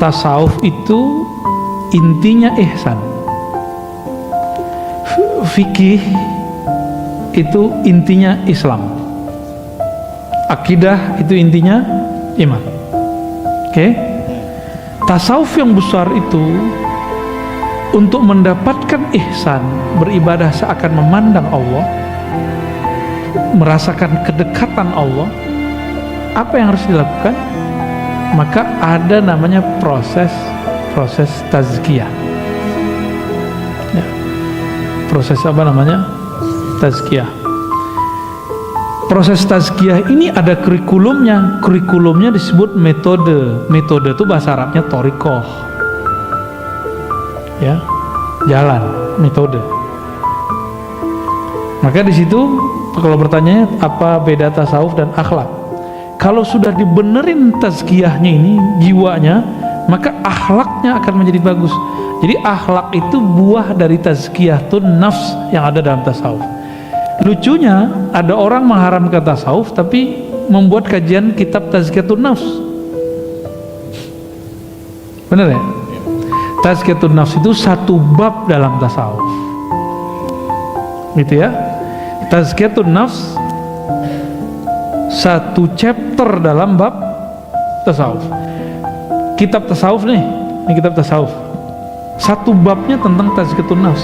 tasawuf itu intinya ihsan, fikih itu intinya Islam, akidah itu intinya iman. Oke? Tasawuf yang besar itu untuk mendapatkan ihsan, beribadah seakan memandang Allah, merasakan kedekatan Allah. Apa yang harus dilakukan? Maka ada namanya proses tazkiyah ya. Proses apa namanya? Tazkiyah. Proses tazkiyah ini ada kurikulumnya. Kurikulumnya disebut metode. Metode itu bahasa Arabnya thariqah ya, jalan, metode. Maka di situ kalau bertanya apa beda tasawuf dan akhlak, kalau sudah dibenerin tazkiyahnya ini, jiwanya, maka akhlaknya akan menjadi bagus. Jadi akhlak itu buah dari tazkiyatun nafs yang ada dalam tasawuf. Lucunya ada orang mengharamkan tasawuf tapi membuat kajian kitab tazkiyatun nafs. Benar ya? Tazkiyatun nafs itu satu bab dalam tasawuf, gitu ya. Tazkiyatun nafs satu chapter dalam bab tasawuf. Kitab tasawuf nih, ini kitab tasawuf. Satu babnya tentang tazkiyatun nafs.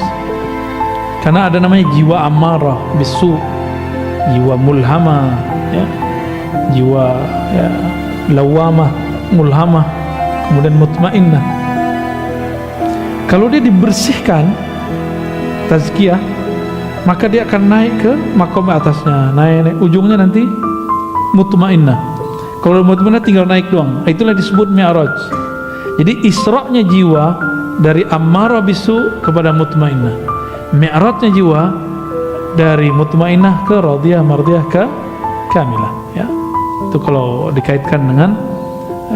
Karena ada namanya jiwa amarah bisu, jiwa mulhamah, ya, jiwa ya, lawamah, mulhamah, kemudian mutmainnah. Kalau dia dibersihkan tazkiyah, maka dia akan naik ke makom atasnya, naik ujungnya nanti mutmainnah. Kalau mutmainnah tinggal naik doang, itulah disebut mi'raj. Jadi isra-nya jiwa dari amarah bisu kepada mutmainnah, mi'rajnya jiwa dari mutmainnah ke radiyah mardiyah ke kamilah ya. Itu kalau dikaitkan dengan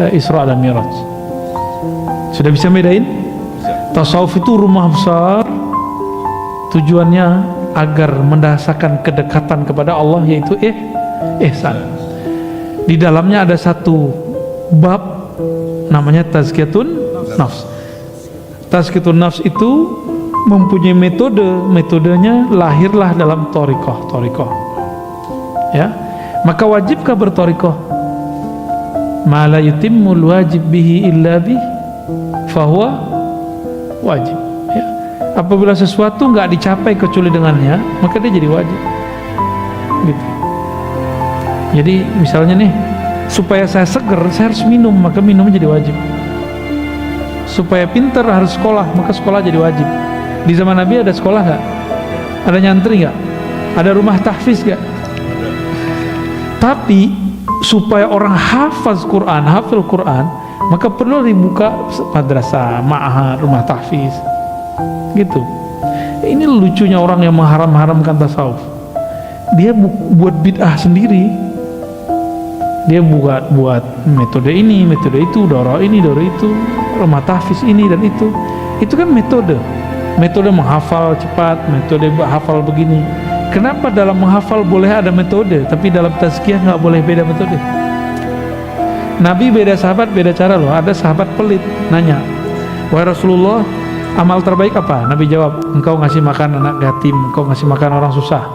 Isra dan Mi'raj. Sudah bisa bedain? Tasawuf itu rumah besar, tujuannya agar mendasarkan kedekatan kepada Allah, yaitu ihsan. Di dalamnya ada satu bab namanya tazkiyatun nafs. Tazkiyatun nafs itu mempunyai metodenya lahirlah dalam thariqah ya. Maka wajibkah berthariqah? Ma la yutimmul wajib bihi illa bih fahuwa wajib ya. Apabila sesuatu nggak dicapai kecuali dengannya, maka dia jadi wajib gitu. Jadi misalnya nih, supaya saya seger saya harus minum, maka minum jadi wajib. Supaya pintar harus sekolah, maka sekolah jadi wajib. Di zaman Nabi ada sekolah nggak? Ada nyantri nggak? Ada rumah tahfiz nggak? Tapi supaya orang hafaz Quran, hafal Quran, maka perlu dibuka madrasah, ma'had, rumah tahfiz, gitu. Ini lucunya orang yang mengharam-haramkan tasawuf. Dia buat bid'ah sendiri. Dia buat metode ini, metode itu, doro ini, doro itu, rumah tahfiz ini dan itu. Itu kan metode menghafal cepat, metode hafal begini. Kenapa dalam menghafal boleh ada metode, tapi dalam tazkiyah nggak boleh beda metode? Nabi beda sahabat, beda cara loh. Ada sahabat pelit, nanya, wahai Rasulullah, amal terbaik apa? Nabi jawab, engkau ngasih makan anak yatim, engkau ngasih makan orang susah.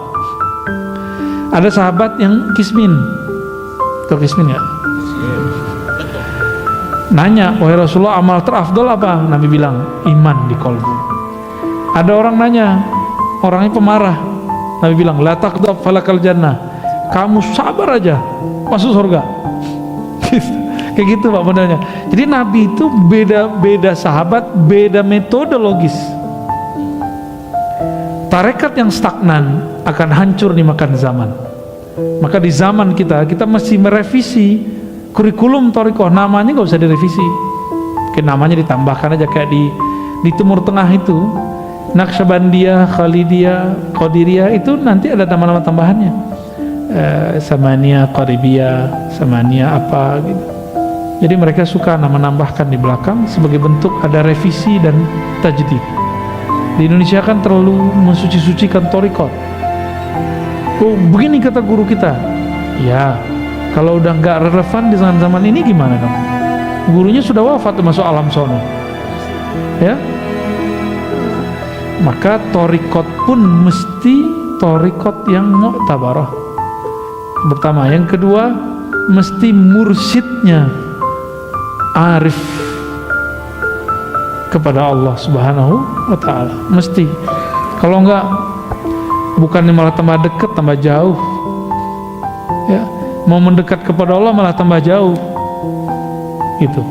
Ada sahabat yang kismin, tahu kismin nggak? Nanya, wahai Rasulullah, amal terafdol apa? Nabi bilang, iman di kolbu. Ada orang nanya, orangnya pemarah. Nabi bilang, la taqdab falakal jannah. Kamu sabar aja, masuk surga. Kayak gitu Pak modelnya. Jadi Nabi itu beda sahabat, beda metodologis. Tarekat yang stagnan akan hancur dimakan zaman. Maka di zaman kita mesti merevisi kurikulum thariqah. Namanya nggak usah direvisi, namanya ditambahkan aja. Kayak di Timur Tengah itu, Naqsyabandiyah, Khalidiyah, Qadiriyah, itu nanti ada nama-nama tambahannya, Samaniyah, Qaribiyah, Samaniyah apa gitu. Jadi mereka suka nama-nambahkan di belakang sebagai bentuk ada revisi dan tajdid. Di Indonesia kan terlalu mensuci-sucikan thariqat. Oh begini kata guru kita. Ya, kalau udah nggak relevan di zaman ini gimana dong? gurunya sudah wafat, masuk alam sono, ya. Maka torikot pun mesti torikot yang mu'tabarah. Pertama, yang kedua mesti mursyidnya arif kepada Allah Subhanahu wa ta'ala, mesti. Kalau enggak, bukannya malah tambah dekat, tambah jauh, ya. Mau mendekat kepada Allah malah tambah jauh, gitu,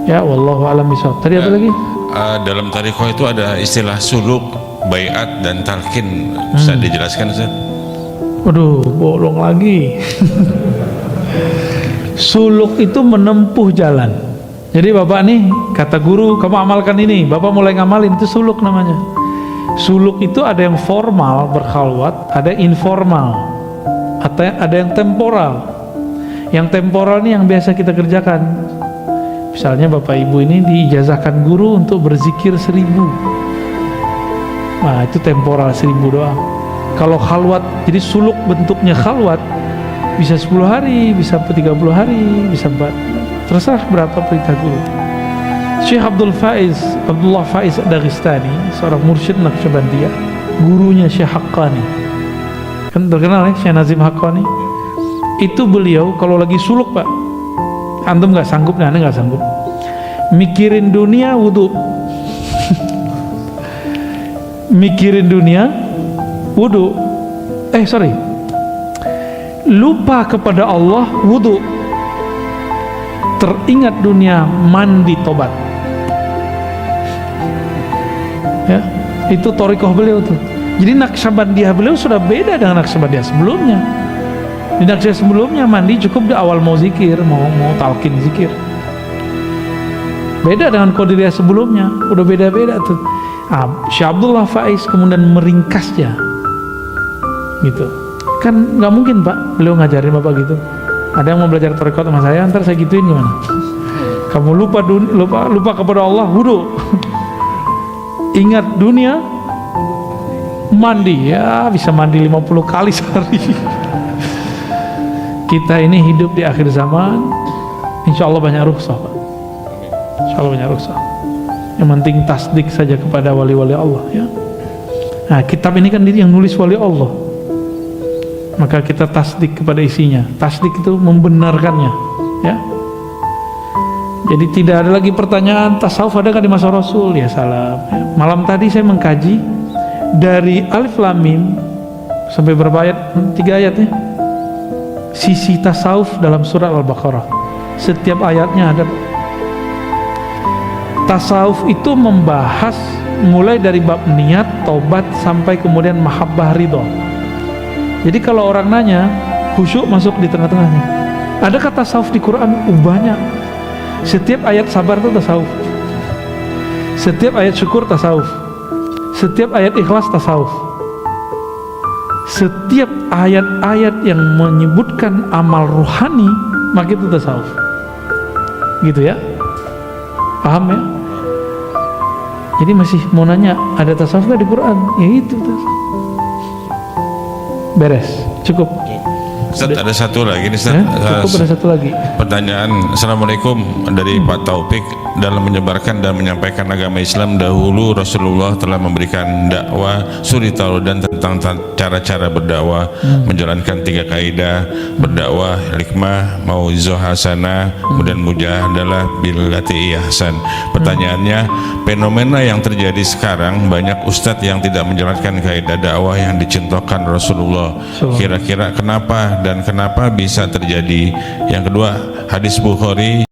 ya. Wallahu a'lam bishawab. Tadi apa lagi? Dalam tariqah itu ada istilah suluk, baiat, dan talqin. Bisa dijelaskan, Ustaz? Waduh, bolong lagi. Suluk itu menempuh jalan. Jadi bapak nih, kata guru, kamu amalkan ini, bapak mulai ngamalin, itu suluk namanya. Suluk itu ada yang formal, berkhalwat, ada yang informal, atau ada yang temporal. Yang temporal ini yang biasa kita kerjakan. Misalnya bapak ibu ini diijazahkan guru untuk berzikir 1000. Nah, itu temporal 1000 doang. Kalau khalwat, jadi suluk bentuknya khalwat, bisa 10 hari, bisa 30 hari, bisa 4, terserah berapa perintah guru. Syekh Abdullah Faiz Dagestani, seorang mursyid Naqsyabandiyah, gurunya Syekh Haqqani, kan terkenal ya, Syekh Nazim Haqqani. Itu beliau kalau lagi suluk, Pak, antum nggak sanggup, aneh nggak sanggup, mikirin dunia wudu. Mikirin dunia wudu, lupa kepada Allah wudu, teringat dunia mandi tobat, ya. Itu thariqah beliau tuh. Jadi Naqsyabandiyah beliau sudah beda dengan Naqsyabandiyah sebelumnya. Di Naqsyabandiyah sebelumnya mandi cukup di awal mau zikir, mau talqin zikir. Beda dengan Qadiriyah sebelumnya, udah beda-beda tuh. Syekh Abdullah Faiz kemudian meringkasnya, gitu. Kan nggak mungkin, Pak, beliau ngajarin bapak gitu. Ada yang mau belajar thariqah sama saya, ntar saya gituin gimana? Kamu lupa kepada Allah, wudu. Ingat dunia, mandi, ya bisa mandi 50 kali sehari. Kita ini hidup di akhir zaman, insya Allah banyak rukhsah, Pak. Insya Allah banyak rukhsah. Yang penting tasdik saja kepada wali-wali Allah, ya. Nah, kitab ini kan yang nulis wali Allah, maka kita tasdik kepada isinya. Tasdik itu membenarkannya, ya. Jadi tidak ada lagi pertanyaan tasawuf ada nggak di masa Rasul, ya salam, ya. Malam tadi saya mengkaji dari Alif Lam Mim sampai berapa ayat? 3 ayat, ya. Sisi tasawuf dalam surat Al-Baqarah, setiap ayatnya ada. Tasawuf itu membahas mulai dari bab niat, tobat, sampai kemudian mahabbah, ridho. Jadi kalau orang nanya, khusyuk masuk di tengah-tengahnya. Adakah tasawuf di Quran? Banyak. Setiap ayat sabar itu tasawuf, setiap ayat syukur tasawuf, setiap ayat ikhlas tasawuf, setiap ayat-ayat yang menyebutkan amal ruhani, maka itu tasawuf, gitu, ya. Paham, ya? Jadi masih mau nanya, ada tasawuf nggak di Quran? Ya itu tasawuf. Beres, cukup. Ustaz, ada satu lagi nih, Ustaz. Cukup, ada satu lagi. Pertanyaan. Assalamualaikum, dari Pak Taufik. Dalam menyebarkan dan menyampaikan agama Islam, dahulu Rasulullah telah memberikan dakwah suri tauladan tentang cara-cara berdakwah, menjalankan 3 kaidah berdakwah: hikmah, mauizah hasanah, kemudian mujahadalah billati ihsan. Pertanyaannya, fenomena yang terjadi sekarang, banyak ustadz yang tidak menjalankan kaidah dakwah yang dicontohkan Rasulullah. Kira-kira kenapa dan kenapa bisa terjadi? Yang kedua, hadis Bukhari